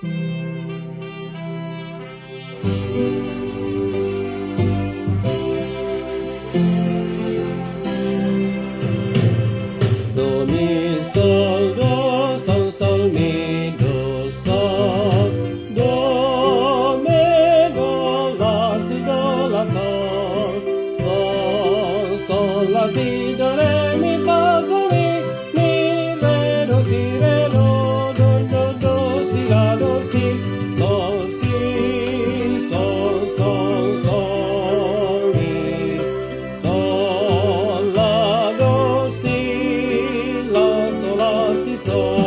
Do mi sol do sol sol mi do sol do me do la sol sol sol la si do re mi fa sol mi re do si re do si la do si sol sol mi sol la do si la sol la si sol